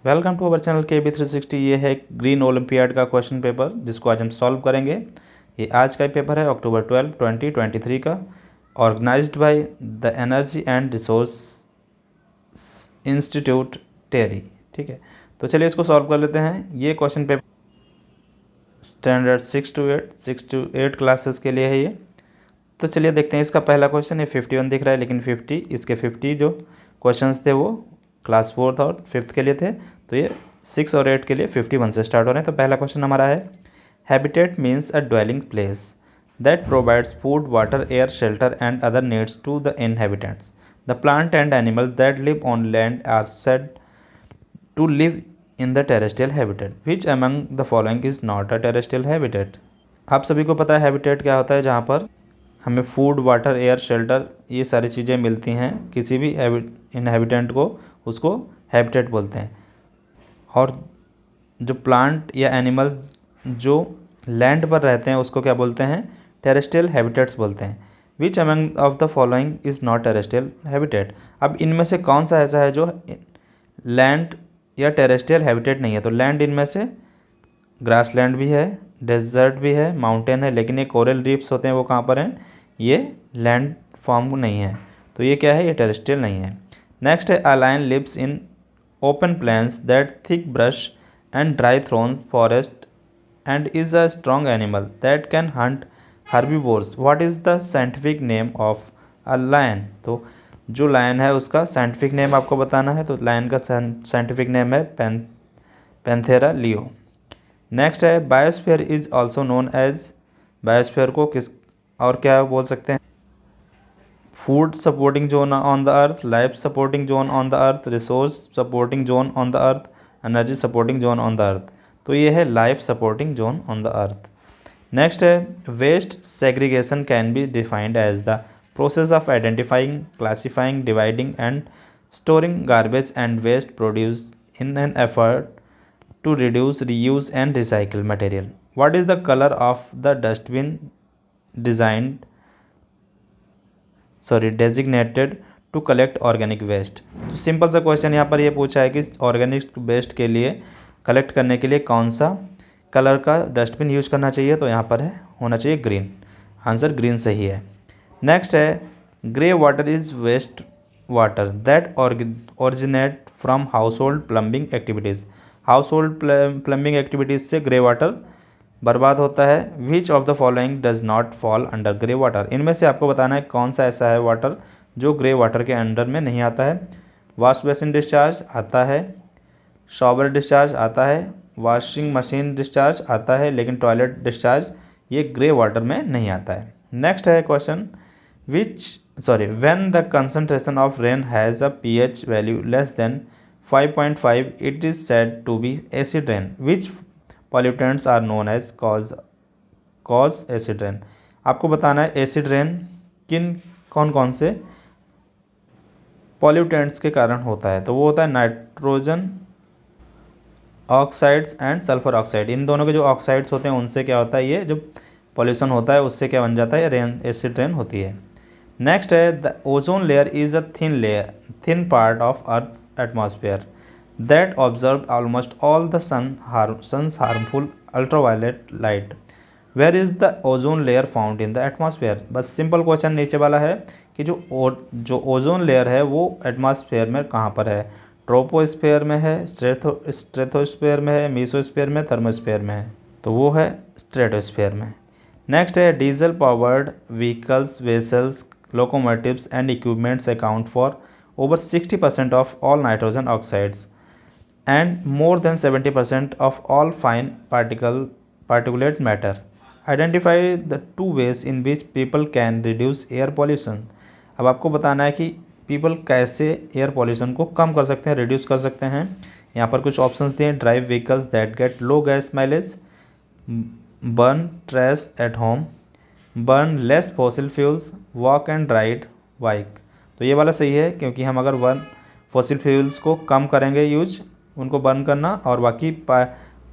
Welcome to our channel KB360। ये है green olympiad का क्वेश्चन पेपर जिसको आज हम सॉल्व करेंगे। ये आज का पेपर है अक्टूबर 12, 2023 का, organized by the energy and resource institute TERI. ठीक है, तो चलिए इसको सॉल्व कर लेते हैं। ये question paper standard 6 to 8 classes के लिए है ये। तो चलिए देखते हैं। इसका पहला क्वेश्चन है 51 दिख रहा है, लेकिन 50 जो क्वेश्चंस थे वो क्लास 4th और 5th के लिए थे। तो ये 6 और 8 के लिए 51 से स्टार्ट हो रहे हैं। तो पहला क्वेश्चन हमारा है, habitat means a dwelling place that provides food, water, air, shelter and other needs to the inhabitants. The plant and animal that live on land are said to live in the terrestrial habitat. Which among the following is not a terrestrial habitat. आप सभी को पता है habitat क्या होता है, जहाँ पर हमें फूड, वाटर, एयर, शेल्टर ये सारी चीज़ें मिलती हैं। किसी भी इनहेबिटेंट को उसको हैबिटेट बोलते हैं। और जो प्लांट या एनिमल्स जो लैंड पर रहते हैं उसको क्या बोलते हैं, टेरेस्ट्रियल हैबिटेट्स बोलते हैं। Which among of the following is not terrestrial habitat. अब इनमें से कौन सा ऐसा है जो लैंड या टेरेस्ट्रियल हैबिटेट नहीं है। तो लैंड इनमें से ग्रास लैंड भी है, डेजर्ट भी है, माउंटेन है, लेकिन ये कोरल रीफ्स होते हैं वो कहाँ पर हैं, ये लैंड फॉर्म नहीं है। तो ये क्या है, ये टेरेस्ट्रियल नहीं है। नेक्स्ट है, a lion lives in open plains that thick brush and dry thorns forest and is a strong animal that can hunt herbivores. What is the scientific name of a lion. तो जो lion है उसका scientific name आपको बताना है। तो lion का scientific name है पैंथेरा लियो। नेक्स्ट है, biosphere is also known as. Biosphere को किस और क्या बोल सकते हैं, food supporting zone on the earth, life supporting zone on the earth, resource supporting zone on the earth, energy supporting zone on the earth. तो ये है life supporting zone on the earth. Next है, waste segregation can be defined as the process of identifying, classifying, dividing and storing garbage and waste produce in an effort to reduce, reuse and recycle material. What is the color of the dustbin designated to collect organic waste? तो simple सा question यहाँ पर ये पूछा है कि organic waste के लिए कलेक्ट करने के लिए कौन सा कलर का डस्टबिन यूज करना चाहिए। तो यहाँ पर है होना चाहिए ग्रीन। आंसर ग्रीन सही है। नेक्स्ट है, grey water is waste water that originate from household plumbing activities. Household plumbing activities से ग्रे वाटर बर्बाद होता है। Which of the following does not fall under grey water. इनमें से आपको बताना है कौन सा ऐसा है वाटर जो ग्रे वाटर के अंडर में नहीं आता है। वॉश बेसिन डिस्चार्ज आता है, शॉवर डिस्चार्ज आता है, वॉशिंग मशीन डिस्चार्ज आता है, लेकिन टॉयलेट डिस्चार्ज ये ग्रे वाटर में नहीं आता है। नेक्स्ट है question, when the concentration of rain has a pH value less than 5.5 it is said to be acid rain. Which pollutants are known as cause acid rain। आपको बताना है acid rain कौन कौन से पॉल्यूटेंट्स के कारण होता है। तो वो होता है nitrogen oxides and sulphur oxide. इन दोनों के जो ऑक्साइड्स होते हैं उनसे क्या होता है, ये जो पॉल्यूशन होता है उससे क्या बन जाता है, रेन, एसिड रेन होती है। नेक्स्ट है, the ozone layer is a thin part of earth atmosphere that observe almost all the sun's harmful ultraviolet light. Where is the ozone layer found in the atmosphere. बस simple question नीचे वाला है कि जो ozone layer है वो atmosphere में कहाँ पर है। ट्रोपोस्फेयर में है, स्ट्रेथोस्फेयर में है, मीसोस्फेयर में, थर्मोस्फेयर में है। तो वो है स्ट्रेटोस्फेयर में। नेक्स्ट है, diesel powered vehicles, vessels, locomotives and equipments account for over 60% of all nitrogen oxides and more than 70% of all fine particulate matter. Identify the two ways in which people can reduce air pollution। अब आपको बताना है कि people कैसे air pollution को कम कर सकते हैं, रिड्यूस कर सकते हैं। यहाँ पर कुछ ऑप्शंस दिए, drive vehicles that get low gas mileage, burn trash at home, burn less fossil fuels, walk and ride bike. तो ये वाला सही है, क्योंकि हम अगर फॉसिल फ्यूल्स को कम करेंगे यूज, उनको बर्न करना, और बाकी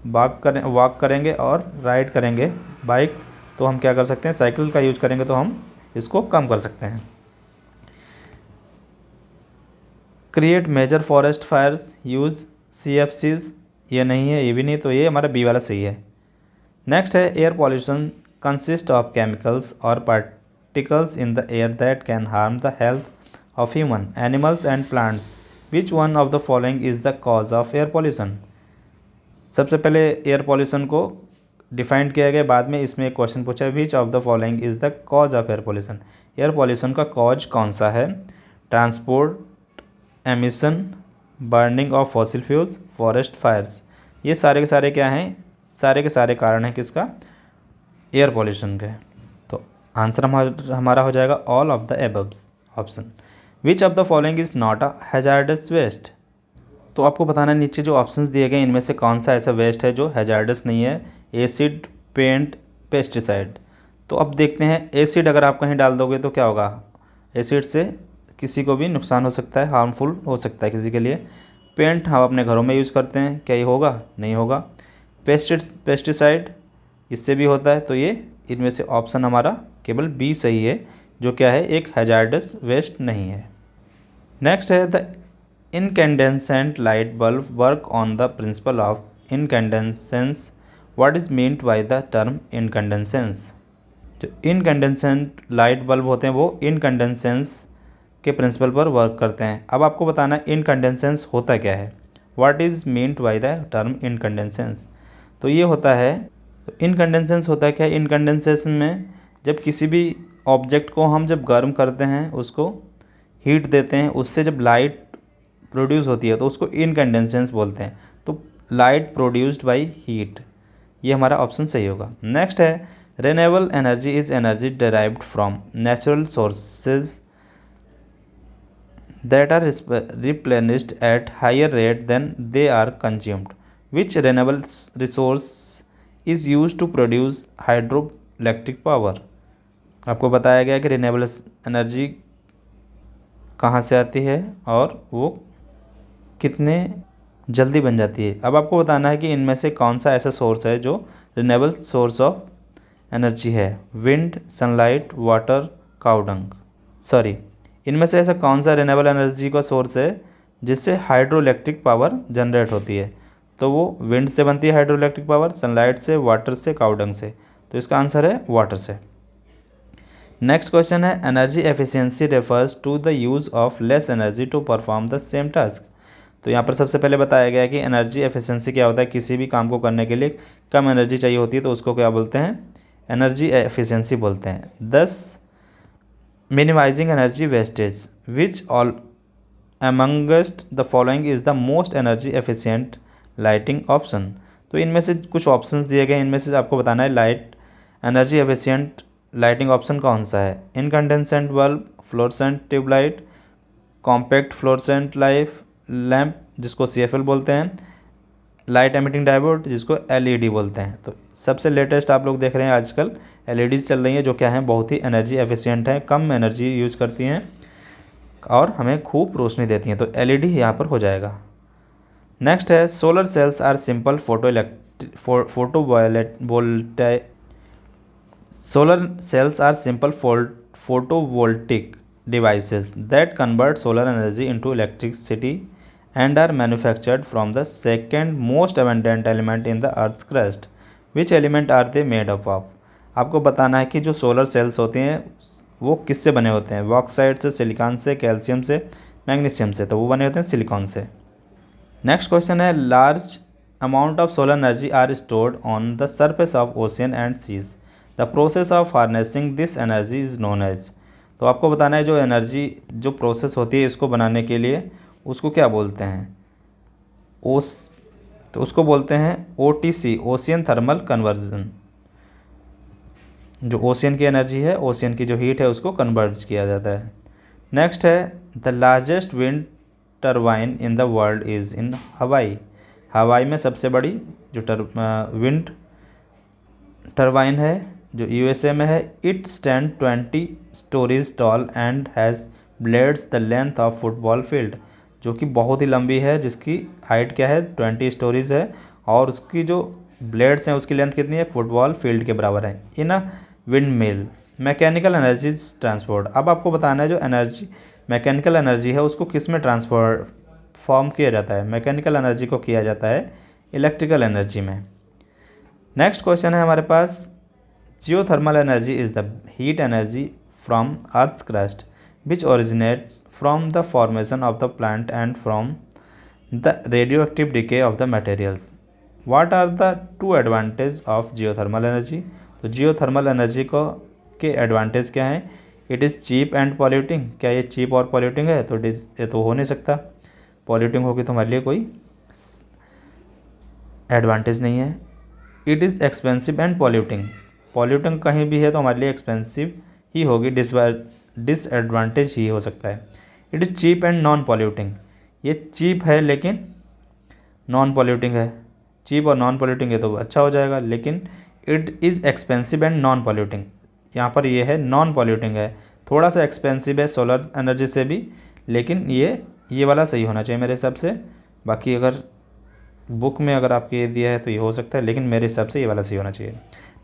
वॉक करेंगे और राइड करेंगे बाइक, तो हम क्या कर सकते हैं, साइकिल का यूज करेंगे तो हम इसको कम कर सकते हैं। Create major forest fires, use CFCs ये नहीं है, ये भी नहीं, तो ये हमारा बी वाला सही है। नेक्स्ट है air pollution consist of chemicals और particles in the air that can harm the health of human, animals and plants. Which one of the following is the cause of air pollution. सबसे पहले air pollution को defined किया गया, बाद में इसमें एक क्वेश्चन पूछा है which of the following is the cause of air pollution. Air pollution का कॉज कौन सा है? Transport, emission, burning of fossil fuels, forest fires. ये सारे के सारे क्या हैं? सारे के सारे कारण हैं किसका? एयर पॉल्यूशन के। तो आंसर हमारा हो जाएगा all of the above option. Which of the following is not a hazardous waste. तो आपको बताना है नीचे जो ऑप्शंस दिए गए इनमें से कौन सा ऐसा वेस्ट है जो हैजार्डस नहीं है। Acid, paint, pesticide. तो अब देखते हैं, एसिड अगर आप कहीं डाल दोगे तो क्या होगा? एसिड से किसी को भी नुकसान हो सकता है, हार्मफुल हो सकता है किसी के लिए। पेंट हम अपने घरों में यूज़ करते हैं, क्या ये होगा? नहीं होगा। पेस्टिसाइड इससे भी होता है, तो ये इनमें से ऑप्शन हमारा केवल बी सही है, जो क्या है? एक हैजार्डस वेस्ट नहीं है। नेक्स्ट है the incandescent light bulb work on the principle of incandescence. What is meant by the term incandescence? जो incandescent लाइट बल्ब होते हैं वो incandescence के प्रिंसिपल पर वर्क करते हैं। अब आपको बताना है incandescence होता क्या है। What is meant by the term incandescence? तो ये होता है, तो incandescence होता है क्या? incandescence में जब किसी भी ऑब्जेक्ट को हम जब गर्म करते हैं, उसको हीट देते हैं, उससे जब लाइट प्रोड्यूस होती है तो उसको इनकैंडेसेंस बोलते हैं। तो लाइट प्रोड्यूस्ड बाय हीट, ये हमारा ऑप्शन सही होगा। नेक्स्ट है renewable energy is energy derived from natural sources that are replenished at higher rate than they are consumed. Which renewable resource is use to produce hydro electric power. आपको बताया गया कि renewable energy कहाँ से आती है और वो कितने जल्दी बन जाती है। अब आपको बताना है कि इनमें से कौन सा ऐसा सोर्स है जो रिन्यूएबल सोर्स ऑफ एनर्जी है। Wind, sunlight, water, cow dung. Sorry, इनमें से ऐसा कौन सा रिन्यूएबल एनर्जी का सोर्स है जिससे हाइड्रो इलेक्ट्रिक पावर जनरेट होती है। तो वो विंड से बनती है हाइड्रो इलेक्ट्रिक पावर, सनलाइट से, वाटर से, काउडंग से। तो इसका आंसर है वाटर से। नेक्स्ट क्वेश्चन है energy efficiency refers to the use of less energy to perform the same task. तो यहाँ पर सबसे पहले बताया गया है कि एनर्जी एफिशिएंसी क्या होता है? किसी भी काम को करने के लिए कम एनर्जी चाहिए होती है, तो उसको क्या बोलते हैं? एनर्जी एफिशिएंसी बोलते हैं। 10 minimising energy wastage. Which all amongst the following is the most energy efficient lighting option. तो इनमें से कुछ ऑप्शंस दिए गए, इनमें से आपको बताना है light energy efficient lighting option कौन सा है। Incandescent bulb, fluorescent tubelight, compact fluorescent lamp जिसको CFL बोलते हैं, लाइट एमिटिंग डायोड जिसको LED बोलते हैं। तो सबसे लेटेस्ट आप लोग देख रहे हैं आजकल LEDs चल रही हैं, जो क्या हैं? बहुत ही एनर्जी एफिशिएंट हैं, कम एनर्जी यूज़ करती हैं और हमें खूब रोशनी देती हैं। तो LED यहाँ पर हो जाएगा। नेक्स्ट है solar cells are simple solar cells are simple photovoltaic devices that convert solar energy into electricity and are manufactured from the second most abundant element in the earth's crust. Which element are they made up of? आपको बताना है कि जो solar cells होती हैं वो किससे बने होते हैं? बॉक्साइट से, सिलिकॉन से, कैल्शियम से, मैग्नीशियम से। तो वो बने होते हैं सिलिकॉन से। नेक्स्ट क्वेश्चन है large amount of solar energy are stored on the surface of ocean and seas. The process of harnessing this energy is known as. तो आपको बताना है जो एनर्जी जो प्रोसेस होती है इसको बनाने के लिए, उसको क्या बोलते हैं? तो उसको बोलते हैं OTC, ओशियन थर्मल कन्वर्जन। जो ओशियन की एनर्जी है, ओशियन की जो हीट है, उसको कन्वर्ज किया जाता है। नेक्स्ट है the largest wind turbine in the world is in हवाई। हवाई में सबसे बड़ी जो विंड टरबाइन है जो USA में है, it stand 20 stories tall and has blades the length of football field. जो कि बहुत ही लंबी है, जिसकी हाइट क्या है? 20 स्टोरीज है, और उसकी जो ब्लेड्स हैं उसकी लेंथ कितनी है? फुटबॉल फील्ड के बराबर है। In a windmill mechanical energy transport. अब आपको बताना है जो एनर्जी मैकेनिकल एनर्जी है उसको किस में फॉर्म किया जाता है, मैकेनिकल एनर्जी को किया जाता है इलेक्ट्रिकल एनर्जी में। नेक्स्ट क्वेश्चन है हमारे पास, geothermal energy is the heat energy from earth crust which originates from the formation of the plant and from the radioactive decay of the materials. What are the two advantage of geothermal energy. तो geothermal energy को के advantage क्या हैं। It is cheap and polluting, क्या ये cheap और polluting है। तो ये तो हो नहीं सकता, पॉल्यूटिंग होगी तो हमारे लिए कोई एडवांटेज नहीं है। It is expensive and polluting, polluting कहीं भी है तो हमारे लिए एक्सपेंसिव ही होगी, डिसएडवांटेज ही हो सकता है। It is cheap and non polluting, ये चीप है लेकिन नॉन पॉल्यूटिंग है। चीप और नॉन पॉल्यूटिंग है तो अच्छा हो जाएगा, लेकिन it is expensive and non polluting, यहाँ पर ये है नॉन पॉल्यूटिंग है, थोड़ा सा एक्सपेंसिव है सोलर एनर्जी से भी, लेकिन ये वाला सही होना चाहिए मेरे हिसाब से। बाकी अगर बुक में अगर आपके ये दिया है तो ये हो सकता है, लेकिन मेरे हिसाब से ये वाला सही होना चाहिए।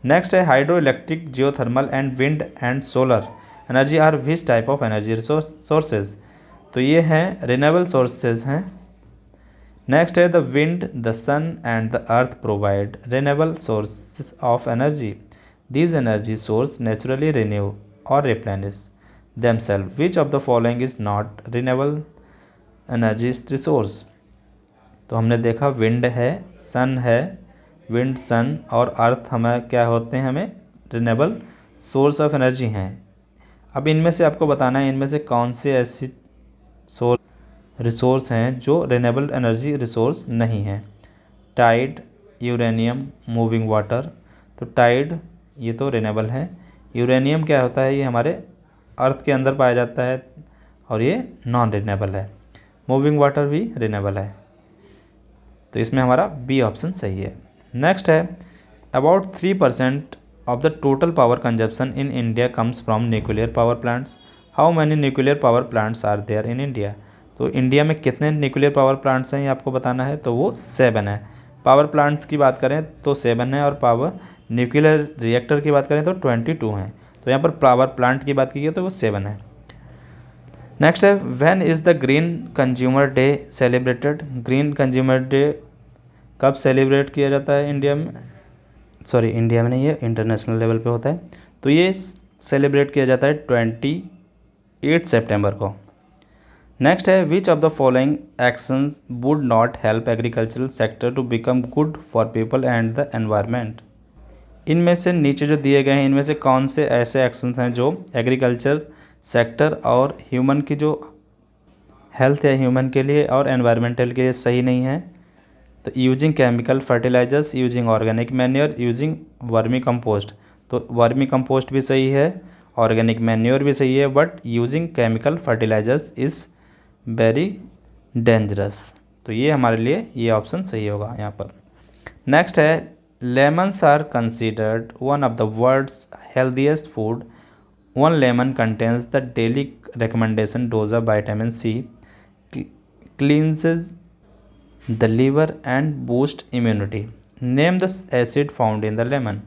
नेक्स्ट है hydro electric, geothermal and wind and solar energy are which type of energy sources. तो ये हैं रिन्यूएबल सोर्सेज हैं। नेक्स्ट है the wind, the sun and the earth provide renewable sources of energy. These energy source naturally renew or replenish themselves. Which of the following is not renewable energy resource? तो हमने देखा wind है, सन है, wind सन और अर्थ हमें क्या होते हैं, हमें रिन्यूएबल सोर्स ऑफ एनर्जी हैं। अब इनमें से आपको बताना है इनमें से कौन से ऐसी रिसोर्स हैं जो रिन्यूएबल एनर्जी रिसोर्स नहीं हैं। Tide, uranium, moving water. तो टाइड ये तो रिन्यूएबल है। यूरेनियम क्या होता है, ये हमारे अर्थ के अंदर पाया जाता है और ये नॉन रिन्यूएबल है। मूविंग वाटर भी रिन्यूएबल है, तो इसमें हमारा बी ऑप्शन सही है। नेक्स्ट है about 3% of the total power consumption in India comes from nuclear power plants. How many nuclear power plants are there in India. तो इंडिया में कितने न्यूक्लियर पावर प्लांट्स हैं ये आपको बताना है, तो वो 7 है। पावर प्लांट्स की बात करें तो 7 है, और पावर न्यूक्लियर रिएक्टर की बात करें तो 22 हैं। तो यहाँ पर पावर प्लांट की बात की गई तो वो 7 है। नेक्स्ट है when is the green consumer day celebrated. Green consumer day कब सेलिब्रेट किया जाता है इंडिया में, सॉरी इंडिया में नहीं है, इंटरनेशनल लेवल पे होता है। तो ये सेलिब्रेट किया जाता है 28 सितंबर को। नेक्स्ट है which of the following actions would not help agricultural sector to become good for people and the environment. इनमें से नीचे जो दिए गए हैं इनमें से कौन से ऐसे एक्शंस हैं जो एग्रीकल्चर सेक्टर और ह्यूमन की जो हेल्थ है ह्यूमन के लिए और एनवायरमेंटल के लिए सही नहीं है। तो using chemical fertilizers, using organic manure, using vermicompost. तो वर्मी कंपोस्ट भी सही है, ऑर्गेनिक मैन्योर भी सही है, but using chemical fertilizers is very dangerous. तो ये हमारे लिए ये ऑप्शन सही होगा यहाँ पर। नेक्स्ट है lemons are considered one of the world's healthiest food. One lemon contains the daily recommendation dose of vitamin C, cleanses the liver and boosts immunity. Name the acid found in the lemon.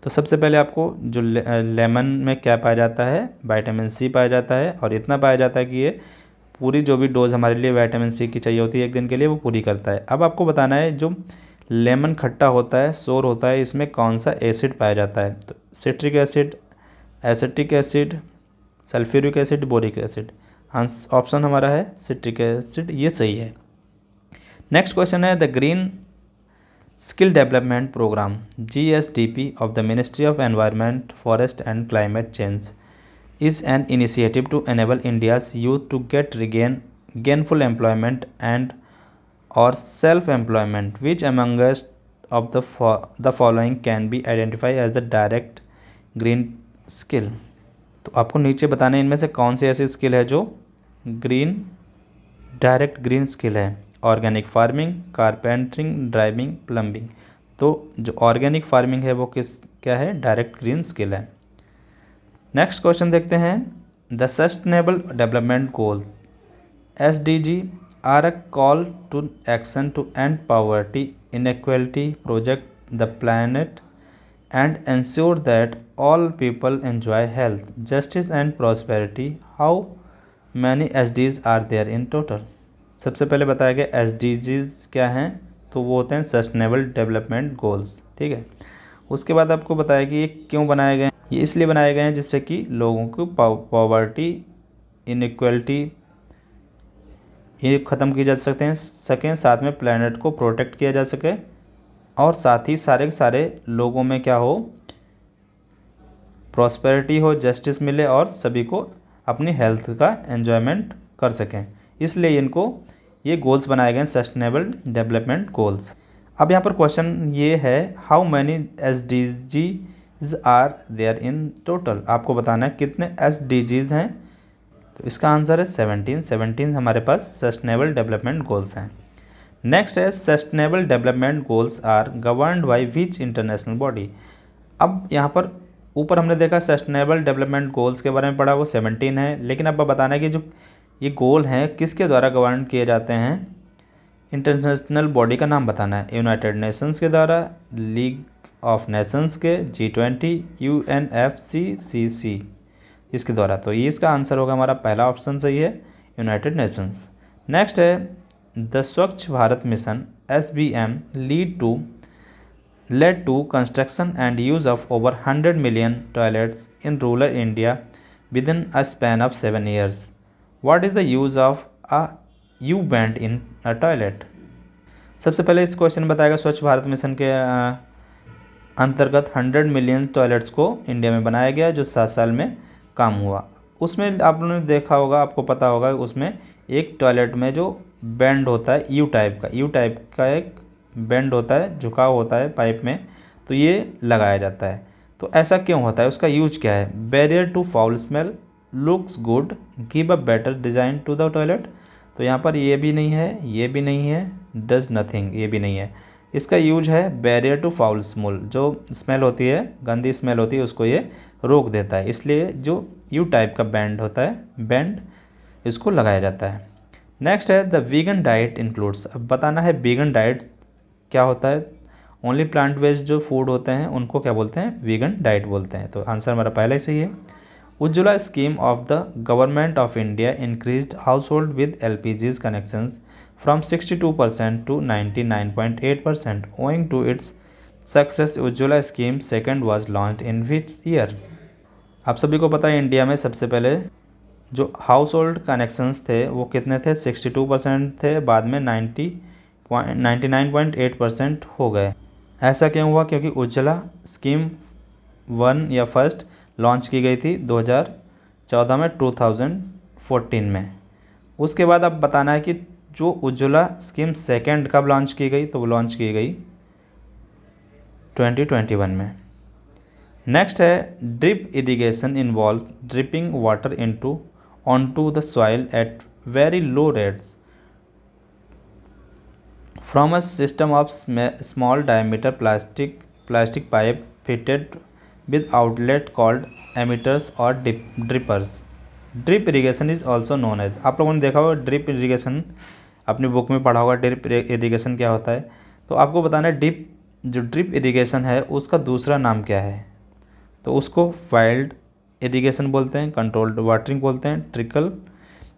तो सबसे पहले आपको जो lemon में क्या पाया जाता है, विटामिन सी पाया जाता है, और इतना पाया जाता है कि ये पूरी जो भी डोज हमारे लिए विटामिन सी की चाहिए होती है एक दिन के लिए वो पूरी करता है। अब आपको बताना है जो लेमन खट्टा होता है, सोर होता है, इसमें कौन सा एसिड पाया जाता है। तो citric acid, acetic acid, sulphuric acid, boric acid. Option हमारा है सिट्रिक एसिड, ये सही है। नेक्स्ट क्वेश्चन है the green skill development programme GSDP of the ministry of environment, forest and climate change is an initiative to enable India's youth to get gainful employment and or self-employment. Which amongst of the following can be identified as the direct green skill? तो आपको नीचे बताना है इनमें से कौन सी ऐसी skill है जो डायरेक्ट ग्रीन स्किल है। Organic farming, carpentering, driving, plumbing. तो जो ऑर्गेनिक फार्मिंग है वो क्या है, डायरेक्ट ग्रीन स्किल है। नेक्स्ट क्वेश्चन देखते हैं the sustainable development goals SDG are a call to action to end poverty, inequality, protect the planet, and ensure that all people enjoy health, justice, and prosperity. How many SDGs are there in total? सबसे पहले बताया गया SDGs क्या हैं, तो वो होते हैं सस्टेनेबल डेवलपमेंट गोल्स, ठीक है। उसके बाद आपको बताया कि ये क्यों बनाए गए हैं। ये इसलिए बनाए गए हैं जिससे कि लोगों को पॉवर्टी, इनइक्वलिटी ये ख़त्म की जा सकें, साथ में प्लेनेट को प्रोटेक्ट किया जा सके, और साथ ही सारे के सारे लोगों में क्या हो, प्रॉस्पेरिटी हो, जस्टिस मिले और सभी को अपनी हेल्थ का एन्जॉयमेंट कर सकें। इसलिए इनको ये गोल्स बनाए गए हैं, सस्टेनेबल डेवलपमेंट गोल्स। अब यहाँ पर क्वेश्चन ये है, how many SDGs are there in total. आपको बताना है कितने SDGs हैं, तो इसका आंसर है 17 हमारे पास सस्टेनेबल डेवलपमेंट गोल्स हैं। नेक्स्ट है, sustainable development goals are governed by which international body. अब यहाँ पर ऊपर हमने देखा सस्टेनेबल डेवलपमेंट गोल्स के बारे में पढ़ा, वो 17 है, लेकिन अब बताना है कि जो ये गोल हैं किसके द्वारा गवर्न किए जाते हैं। इंटरनेशनल बॉडी का नाम बताना है, यूनाइटेड नेशंस के द्वारा, लीग ऑफ नेशंस के, G20, UNFCCC इसके द्वारा। तो ये इसका आंसर होगा हमारा पहला ऑप्शन सही है, यूनाइटेड नेशंस। नेक्स्ट है, द स्वच्छ Bharat mission SBM led to construction and use of over 100 million toilets in rural India within a span of 7 years. What is the use of a U-bend in a toilet? सबसे पहले इस question में बताएगा स्वच्छ Bharat mission के अंतर्गत 100 million toilets को India में बनाया गया जो 7 साल में काम हुआ। उसमें आपने देखा होगा, आपको पता होगा, उसमें एक टॉयलेट में जो बेंड होता है यू टाइप का एक बेंड होता है, झुकाव होता है पाइप में, तो ये लगाया जाता है। तो ऐसा क्यों होता है, उसका यूज क्या है। Barrier to foul smell, looks good, give a better design to the toilet. तो यहाँ पर ये भी नहीं है, ये भी नहीं है, डज नथिंग ये भी नहीं है। इसका यूज है बैरियर टू फाउल स्मेल, जो स्मेल होती है, गंदी स्मेल होती है, उसको ये रोक देता है, इसलिए जो यू टाइप का बैंड होता है, बेंड, इसको लगाया जाता है। नेक्स्ट है, द वीगन डाइट इंक्लूड्स। अब बताना है वीगन डाइट क्या होता है। ओनली प्लांट बेस्ड जो फूड होते हैं उनको क्या बोलते हैं, वीगन डाइट बोलते हैं। तो आंसर हमारा पहले ही सही है। Ujjwala scheme of the government of India increased house hold with LPG connections from 62% to 99.8%, owing to its success. Ujjwala scheme second was launch in which year. आप सभी को पता है इंडिया में सबसे पहले जो हाउस होल्ड कनेक्शंस थे वो कितने थे, 62% थे, बाद में 99.8% हो गए। ऐसा क्यों हुआ, क्योंकि उज्ज्वला स्कीम 1 या फर्स्ट लॉन्च की गई थी 2014 में, 2014 में। उसके बाद अब बताना है कि जो उज्ज्वला स्कीम सेकेंड कब लॉन्च की गई, तो वो लॉन्च की गई 2021 में। नेक्स्ट है, drip irrigation involve dripping water onto the soil at very low rates from a system of small diameter plastic pipe fitted with outlet called emitters or drippers. Drip irrigation is also known as, आप लोगों ने देखा होगा drip irrigation, अपनी book में पढ़ा होगा drip irrigation क्या होता है। तो आपको बताना है जो ड्रिप इरिगेशन है उसका दूसरा नाम क्या है। तो उसको वाइल्ड इरिगेशन बोलते हैं, कंट्रोल्ड वाटरिंग बोलते हैं, ट्रिकल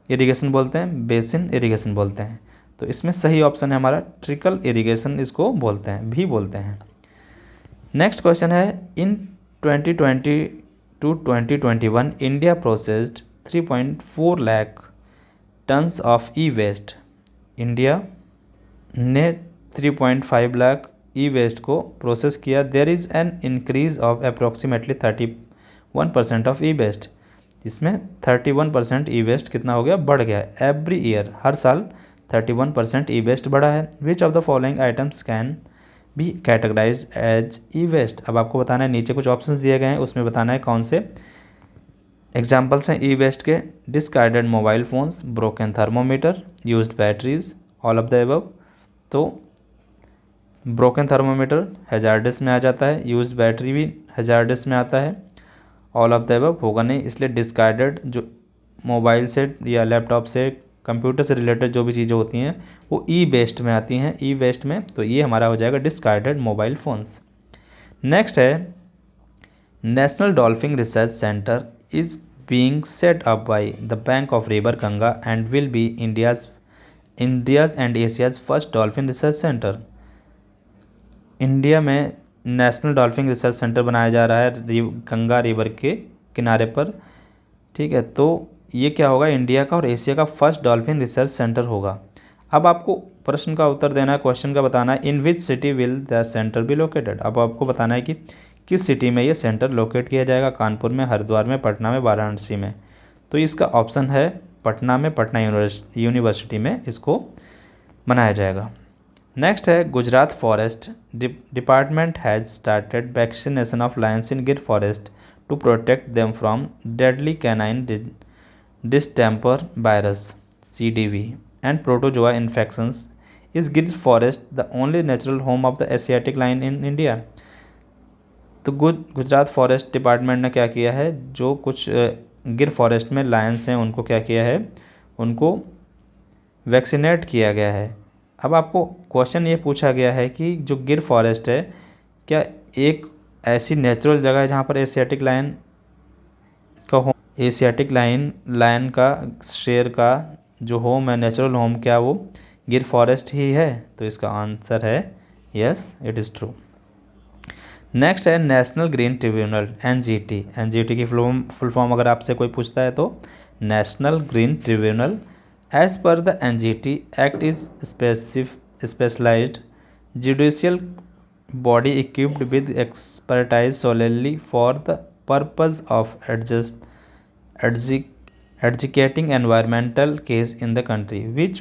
इरिगेशन बोलते हैं, बेसिन इरिगेशन बोलते हैं। तो इसमें सही ऑप्शन है हमारा ट्रिकल इरिगेशन, इसको बोलते हैं, भी बोलते हैं। नेक्स्ट क्वेश्चन है, in 2020 to 2021 India processed 3.4 lakh tons of e waste. India ने 3.5 लाख ई वेस्ट को प्रोसेस किया। There is an increase of approximately 31% of e waste. इसमें 31% ई वेस्ट कितना हो गया, बढ़ गया। एवरी ईयर, हर साल 31% ई वेस्ट बढ़ा है। Which of the following items can be categorise as e waste. अब आपको बताना है, नीचे कुछ ऑप्शंस दिए गए हैं, उसमें बताना है कौन से एग्जाम्पल्स हैं ई वेस्ट के। Discarded mobile phones, broken thermometer, used batteries, all of the above. तो ब्रोकन थर्मोमीटर हैजार्डस में आ जाता है, यूज्ड बैटरी भी हैजार्डस में आता है, ऑल ऑफ द एबव होगा नहीं। इसलिए डिस्कार्डेड जो मोबाइल से या लैपटॉप से, कंप्यूटर से रिलेटेड जो भी चीज़ें होती हैं वो ई वेस्ट में आती हैं, ई वेस्ट में। तो ये हमारा हो जाएगा डिस्कार्डेड मोबाइल फ़ोन्स। नेक्स्ट है, national dolphin research centre is being set up by the bank of river Ganga and will be India's and Asia's first dolphin research centre. India में नेशनल डॉल्फिन रिसर्च सेंटर बनाया जा रहा है Ganga river के किनारे पर, ठीक है। तो ये क्या होगा, इंडिया का और एशिया का फर्स्ट डॉल्फिन रिसर्च सेंटर होगा। अब आपको प्रश्न का उत्तर देना है, क्वेश्चन का बताना है, in which city will the centre be located. अब आपको बताना है कि किस सिटी में ये सेंटर लोकेट किया जाएगा, कानपुर में, हरिद्वार में, पटना में, वाराणसी में। तो इसका ऑप्शन है पटना में, पटना यूनिवर्सिटी में इसको बनाया जाएगा। नेक्स्ट है Gujarat forest department has started vaccination of lions in Gir forest to protect them from deadly canine distemper virus CDV and protozoa infections. Is Gir forest the only natural home of the Asiatic lion in India? तो Gujarat forest department ने क्या किया है, जो कुछ गिर forest में Lions हैं उनको क्या किया है, उनको वैक्सीनेट किया गया है। अब आपको क्वेश्चन ये पूछा गया है कि जो गिर फॉरेस्ट है क्या एक ऐसी नेचुरल जगह है जहाँ पर एशियाटिक लायन का होम, एशियाटिक लायन का, शेर का जो होम है, नेचुरल होम, क्या वो गिर फॉरेस्ट ही है? तो इसका आंसर है yes, it is true. Next है नेशनल ग्रीन ट्रिब्यूनल NGT की फुल फॉर्म अगर आपसे कोई पूछता है तो national green tribunal. As per the NGT act is specialised judicial body equipped with expertise solely for the purpose of adjudicating environmental case in the country. When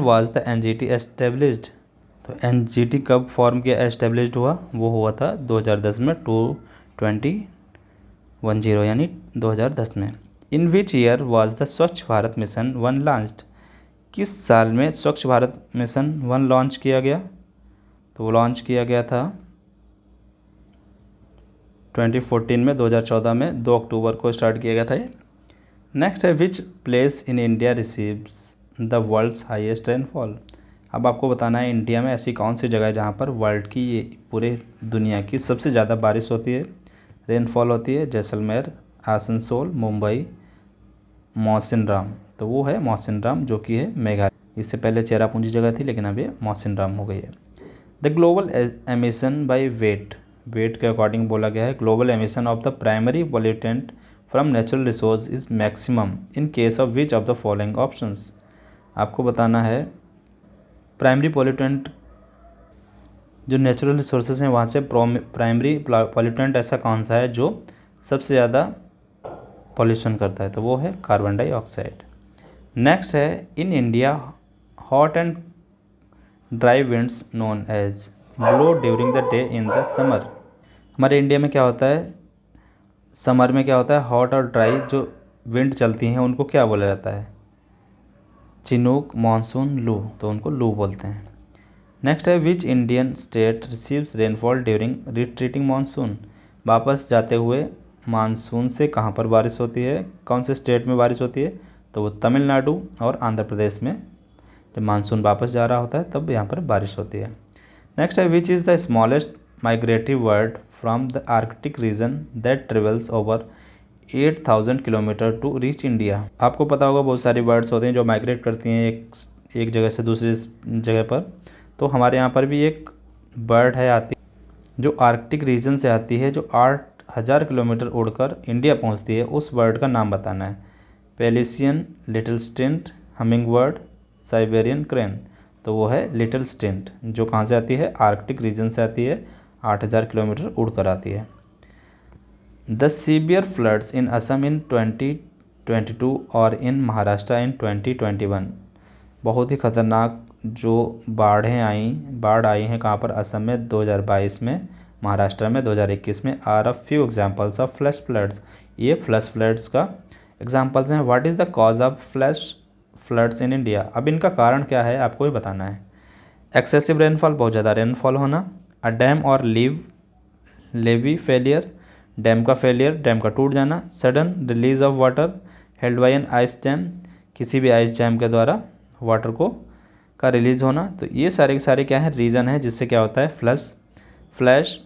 was the NGT established? तो NGT कब form किया, established हुआ? वो हुआ था 2010 में, 2010 यानी 2010 में। इन विच ईयर वॉज द स्वच्छ भारत मिशन 1 लॉन्च्ड? किस साल में स्वच्छ भारत मिशन 1 लॉन्च किया गया? तो वो लॉन्च किया गया था 2014 में, 2014 में 2 अक्टूबर को स्टार्ट किया गया था ये। नेक्स्ट है which place in India receives the world's highest rainfall? अब आपको बताना है इंडिया में ऐसी कौन सी जगह है जहाँ पर वर्ल्ड की, ये पूरे दुनिया की सबसे ज़्यादा बारिश होती है, रेनफॉल होती है। जैसलमेर, आसनसोल, मुंबई, मौसिनराम। तो वो है मौसिनराम जो कि है मेघालय। इससे पहले चेरापूंजी जगह थी लेकिन अब ये मौसिनराम हो गई है। The global emission by wait के अकॉर्डिंग बोला गया है, global emission of the primary pollutant from natural resource is maximum in case of which of the following options. आपको बताना है प्राइमरी पोल्यूटेंट जो नेचुरल रिसोर्सेज हैं वहाँ से प्राइमरी पोल्यूटेंट ऐसा कौन सा है जो सबसे ज़्यादा पॉल्यूशन करता है? तो वो है कार्बन डाइऑक्साइड। नेक्स्ट है in India hot and dry winds known as blow during the day in the summer. हमारे इंडिया में क्या होता है, समर में क्या होता है, हॉट और ड्राई जो विंड चलती हैं उनको क्या बोला जाता है? चिनूक, मानसून, लू। तो उनको लू बोलते हैं। नेक्स्ट है which Indian state receives rainfall during retreating monsoon? वापस जाते हुए मानसून से कहाँ पर बारिश होती है, कौन से स्टेट में बारिश होती है? तो वो तमिलनाडु और आंध्र प्रदेश में जब मानसून वापस जा रहा होता है तब यहाँ पर बारिश होती है। नेक्स्ट है which is the smallest migratory bird from the Arctic region that travels over 8000 kilometre to reach India. आपको पता होगा बहुत सारी बर्ड्स होती हैं जो माइग्रेट करती हैं एक जगह से दूसरी जगह पर। तो हमारे यहाँ पर भी एक बर्ड है आती जो आर्कटिक रीजन से आती है, जो 8000 किलोमीटर उड़कर इंडिया पहुँचती है। उस बर्ड का नाम बताना है। Pelican, little stint, hummingbird, Siberian crane. तो वो है लिटिल स्टिंट जो कहाँ से आती है, आर्कटिक रीजन से आती है, 8000 किलोमीटर उड़कर आती है। The severe floods in Assam in 2022 और इन महाराष्ट्र इन 2021। बहुत ही खतरनाक जो बाढ़ आई हैं कहाँ पर, असम में 2022 में, महाराष्ट्र में 2021 में। Are a few examples of flash floods. ये फ्लैश फ्लड्स का एग्जाम्पल्स हैं। What is the cause of flash floods in India? अब इनका कारण क्या है आपको ही बताना है। एक्सेसिव रेनफॉल, बहुत ज़्यादा रेनफॉल होना। अ डैम और लेवी फेलियर, डैम का फेलियर, डैम का टूट जाना। Sudden release of water held by an ice jam, किसी भी आइस जैम के द्वारा वाटर का रिलीज होना। तो ये सारे के सारे क्या है, रीज़न है जिससे क्या होता है, फ्लैश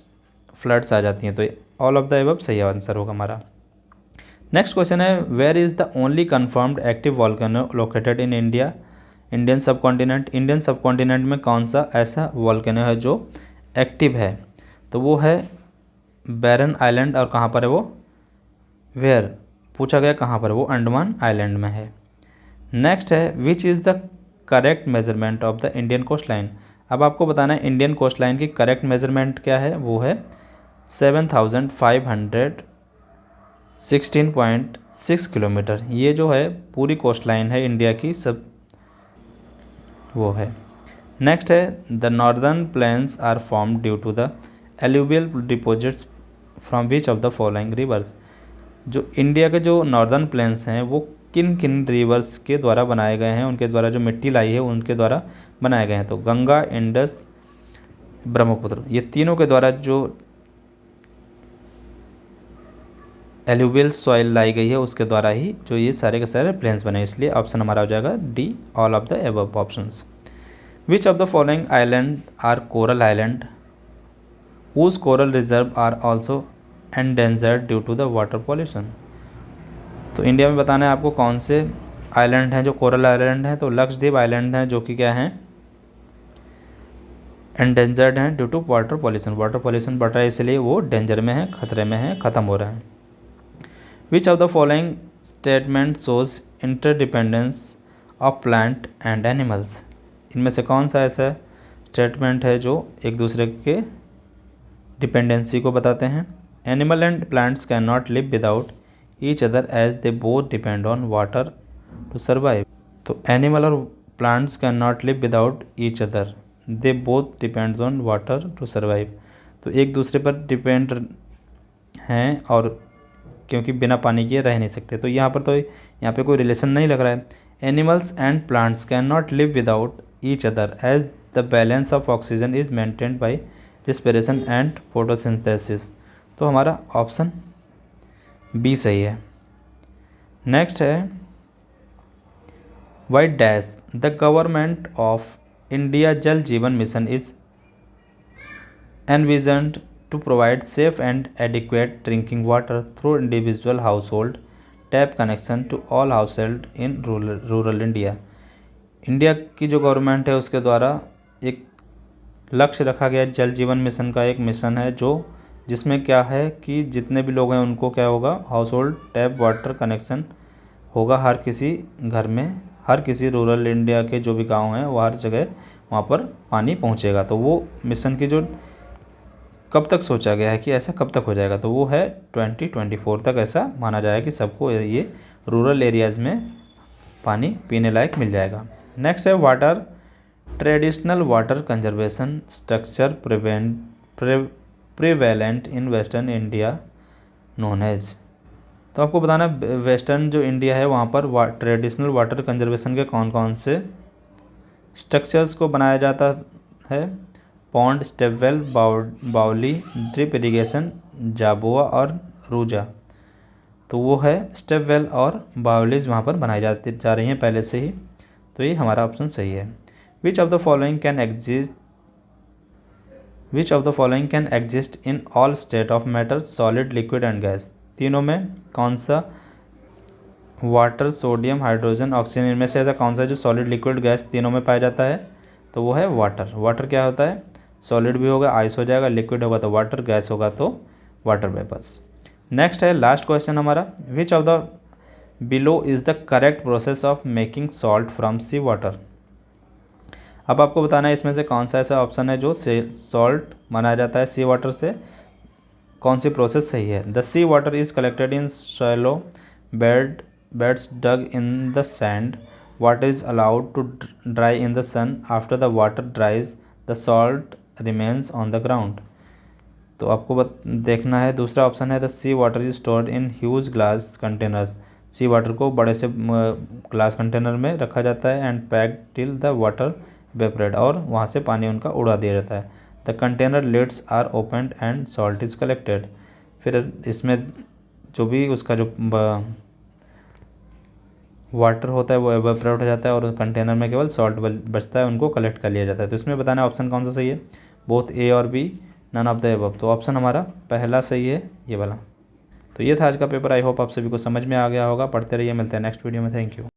फ्लड्स आ जाती हैं। तो ऑल ऑफ द अबव सही आंसर होगा हमारा। नेक्स्ट क्वेश्चन है where is the only confirmed active volcano located in India, Indian subcontinent. Indian subcontinent में कौन सा ऐसा वॉल्केनो है जो एक्टिव है, तो वो है बैरन आइलैंड। और कहाँ पर है वो, वेयर पूछा गया कहाँ पर, वो अंडमान आइलैंड में है। नेक्स्ट है which is the correct measurement of the Indian coastline. अब आपको बताना है इंडियन कोस्ट लाइन की करेक्ट मेजरमेंट क्या है, वो है 7516.6 किलोमीटर। ये जो है पूरी कोस्ट लाइन है इंडिया की, सब वो है। नेक्स्ट है the northern plains are form due to the alluvial deposits from which of the following rivers. जो इंडिया के जो नॉर्दर्न प्लेन्स हैं वो किन किन रिवर्स के द्वारा बनाए गए हैं, उनके द्वारा जो मिट्टी लाई है उनके द्वारा बनाए गए हैं। तो गंगा, इंडस, ब्रह्मपुत्र, ये तीनों के द्वारा जो एल्यूवियल सॉइल लाई गई है उसके द्वारा ही जो ये सारे के सारे प्लेन्स बने, इसलिए ऑप्शन हमारा हो जाएगा D, all of the above options. Which of the following island are coral island whose coral reserve are also endangered due to the water pollution। तो इंडिया में बताना है आपको कौन से आइलैंड हैं जो कोरल आइलैंड हैं। तो लक्षद्वीप आइलैंड हैं जो कि क्या हैं, एंडेंजर्ड हैं due to water pollution. Water pollution बढ़ रहा है इसलिए वो डेंजर में है, खतरे में है, ख़त्म हो रहा है। Which of the following statement shows interdependence of plant and animals. इनमें से कौन सा ऐसा स्टेटमेंट है जो एक दूसरे के डिपेंडेंसी को बताते हैं। Animal and plants can not live without each other as they both depend on water to survive. तो एनिमल और plants can not live without each other, they both depends on water to survive. तो एक दूसरे पर depend हैं और क्योंकि बिना पानी के रह नहीं सकते। तो यहाँ पर तो यहाँ पे कोई रिलेशन नहीं लग रहा है। Animals and plants can not live without each other as the balance of oxygen is maintained by respiration and photosynthesis. तो हमारा ऑप्शन बी सही है। नेक्स्ट है why dash the government of India Jal Jeevan mission is envisioned to provide safe and adequate drinking water through individual household tap connection to all household in rural India। India की जो government है उसके द्वारा एक लक्ष्य रखा गया जल जीवन मिशन का, एक मिशन है जो जिसमें क्या है कि जितने भी लोग हैं उनको क्या होगा, house hold tap water connection होगा हर किसी घर में, हर किसी रूरल इंडिया के जो भी गांव हैं वो हर जगह वहाँ पर पानी पहुँचेगा। तो वो मिशन की जो कब तक सोचा गया है कि ऐसा कब तक हो जाएगा, तो वो है 2024 तक ऐसा माना जाएगा कि सबको ये रूरल एरियाज़ में पानी पीने लायक मिल जाएगा। नेक्स्ट है water traditional water conservation structure prevalent in western India known as. तो आपको बताना वेस्टर्न जो इंडिया है वहाँ पर ट्रेडिशनल वाटर कंजर्वेशन के कौन कौन से स्ट्रक्चर्स को बनाया जाता है। पॉन्ड, स्टेपवेल, बाउली, ड्रिप इरिगेशन, जाबुआ और रूजा। तो वो है स्टेपवेल और बाउलीज वहाँ पर बनाई जा रही हैं पहले से ही, तो ये हमारा ऑप्शन सही है। Which of the following can exist in all state of matter solid liquid and gas. तीनों में कौन सा वाटर, सोडियम, हाइड्रोजन, ऑक्सीजन, इनमें से ऐसा कौन सा जो सॉलिड लिक्विड गैस तीनों में पाया जाता है, तो वो है वाटर। वाटर क्या होता है, सॉलिड भी होगा आइस हो जाएगा, लिक्विड होगा तो वाटर, गैस होगा तो वाटर वेपर्स। नेक्स्ट है लास्ट क्वेश्चन हमारा, which of the below is the correct process of making salt from sea water. अब आपको बताना है इसमें से कौन सा ऐसा ऑप्शन है जो सॉल्ट बनाया जाता है सी वाटर से, कौन सी प्रोसेस सही है। The sea water is collected in shallow beds dug in the sand, water is allowed to dry in the sun, after the water dries the salt remains on the ground. तो आपको देखना है दूसरा option है the sea water is stored in huge glass containers. Sea water को बड़े से glass container में रखा जाता है and packed till the water evaporate, और वहाँ से पानी उनका उड़ा दिया जाता है। The container lids are opened and salt is collected. फिर इसमें जो भी उसका जो वाटर होता है वो एवेपोरेट हो जाता है और कंटेनर में केवल सॉल्ट बचता है, उनको कलेक्ट कर लिया जाता है। तो इसमें बताना है ऑप्शन कौन सा सही है, बोथ ए और B, none of the above. तो ऑप्शन हमारा पहला सही है, ये वाला। तो ये था आज का पेपर। आई होप आप सभी को समझ में आ गया होगा। पढ़ते रहिए, मिलते हैं नेक्स्ट वीडियो में। Thank you.